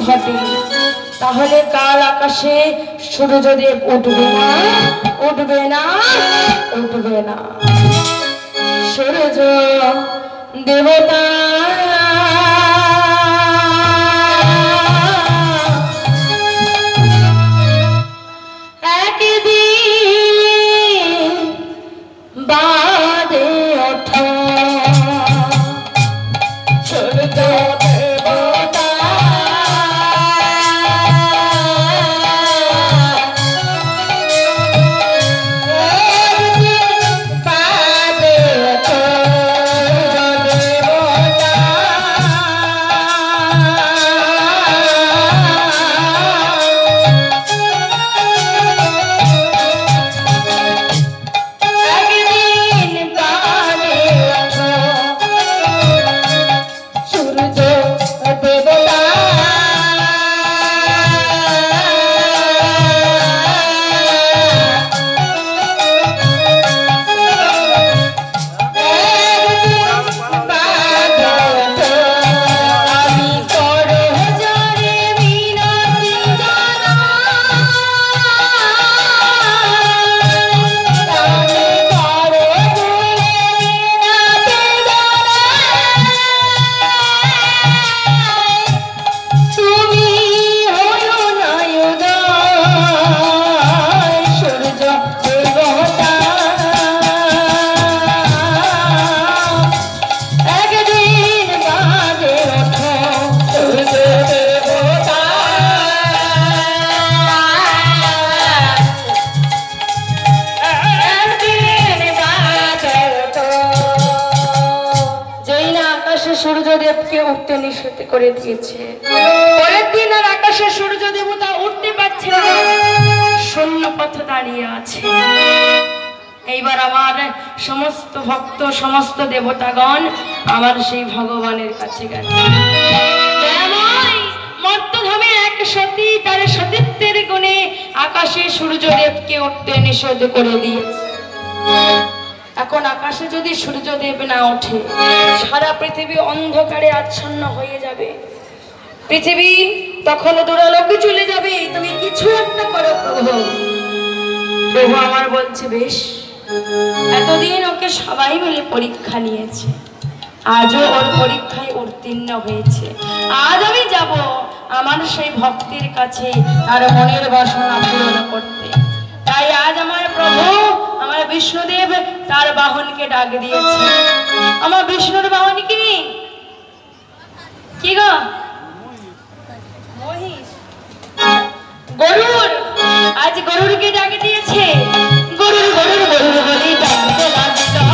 ঘটে তাহলে কাল আকাশে সূর্যদেব উঠবে না, উঠবে না, উঠবে না। সূর্য দেবতা একদিন বাদে ওঠো, সূর্য দেবতা সূর্যদেবকে উঠতে নিষেধ করে দিয়েছে। পরের দিন আর আকাশে সূর্য দেবতা উঠতে পারছে না, শূন্য পথে দাঁড়িয়ে আছে। এইবার আমার সমস্ত ভক্ত সমস্ত দেবতাগণ আমার সেই ভগবানের কাছে গেছে। মর্তধামে এক সতী তার সতীত্বের গুণে আকাশে সূর্যদেবকে উঠতে নিষেধ করে দিয়েছে। এখন আকাশে যদি সূর্যদেব না ওঠে সারা পৃথিবী অন্ধকারে আচ্ছন্ন হয়ে যাবে, পৃথিবী তখন দুরালোকে চলে যাবে। তুমি কিছু একটা করো প্রভু। প্রভু আমার বলছে বেশ, এতদিন ওকে সবাই মিলে পরীক্ষা নিয়েছে, আজও ওর পরীক্ষায় উত্তীর্ণ হয়েছে। আজ আমি যাব আমার সেই ভক্তির কাছে তার মনের বাসনা পূরণ করতে। তাই আজ আমার প্রভু আমার বিষ্ণুদেব তার বাহনকে ডাক দিয়েছে। আমার বিষ্ণুর বাহন কি কি গো? মহিষ, গরুর। আজ গরুরকে ডাক দিয়েছে। গরুর গরুর গরুর বলি ডাকতে লাগলো।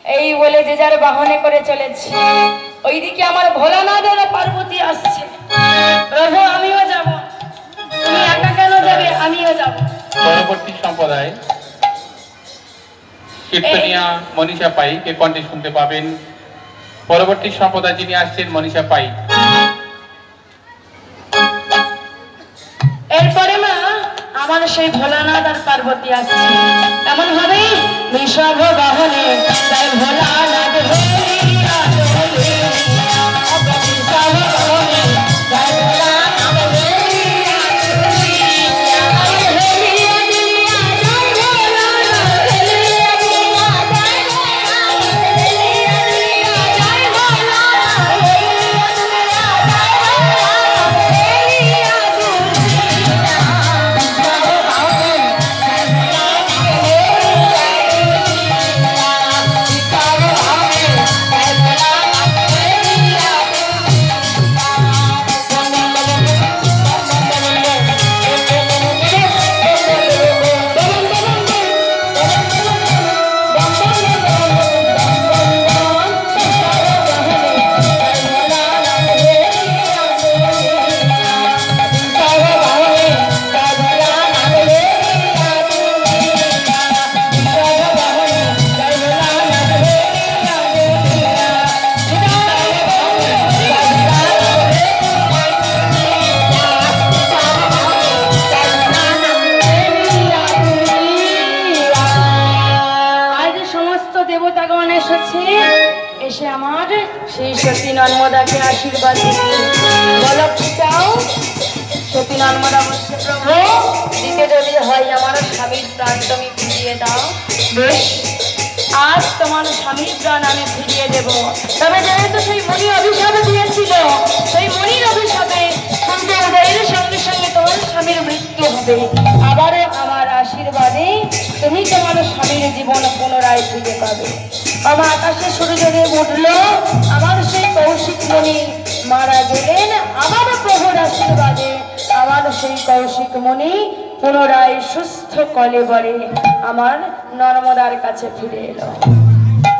এই বলে যে যার বাহনে করে চলেছে। ওইদিকে আমার ভোলানাথ আর পার্বতী আসছে। প্রভু আমিও যাব। তুমি একা কেন যাবে? আমিও যাব। পরবর্তী সম্প্রদায় কীর্তনিয়া মনীষা পাই কে কণ্ঠে শুনতে পাবেন। পরবর্তী সম্প্রদায় যিনি আসছেন মনীষা পাই। এরপরে মা আমার সেই ভোলানাথ আর পার্বতী আসছে। এমন ভাবে বিষভ বাহনে তাই ভোলানাথ আশীর্বাদ দিবি। বলো কি চাও? সতী নর্মদা বলছে, প্রভু দিতে যদি হয় আমার স্বামীর প্রাণ তুমি ফিরিয়ে দাও। বেশ, আজ তোমার স্বামীর প্রাণ আমি ফিরিয়ে দেব। তবে যেহেতু সেই মণি অভিশাপ দিয়েছিল, সেই মণির অভিশাপে সূর্য উদয়ের সঙ্গে সঙ্গে তোমার স্বামীর মৃত্যু হবে। আবারও আমার আশীর্বাদে তুমি তোমার স্বামীর জীবন পুনরায় ফিরে পাবে। আমার আকাশে সূর্যদেব উঠল, আমার সেই কৌশিক মণি মারা গেলেন। আবার প্রভুর আশীর্বাদে আমার সেই কৌশিক মণি পুনরায় সুস্থ কলেবরে আমার নর্মদার কাছে ফিরে এলো।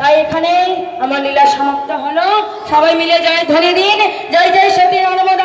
তাই এখানে আমার লীলা সমাপ্ত হলো। সবাই মিলে জয় ধ্বনি দিন, জয় জয় সতী নর্মদা।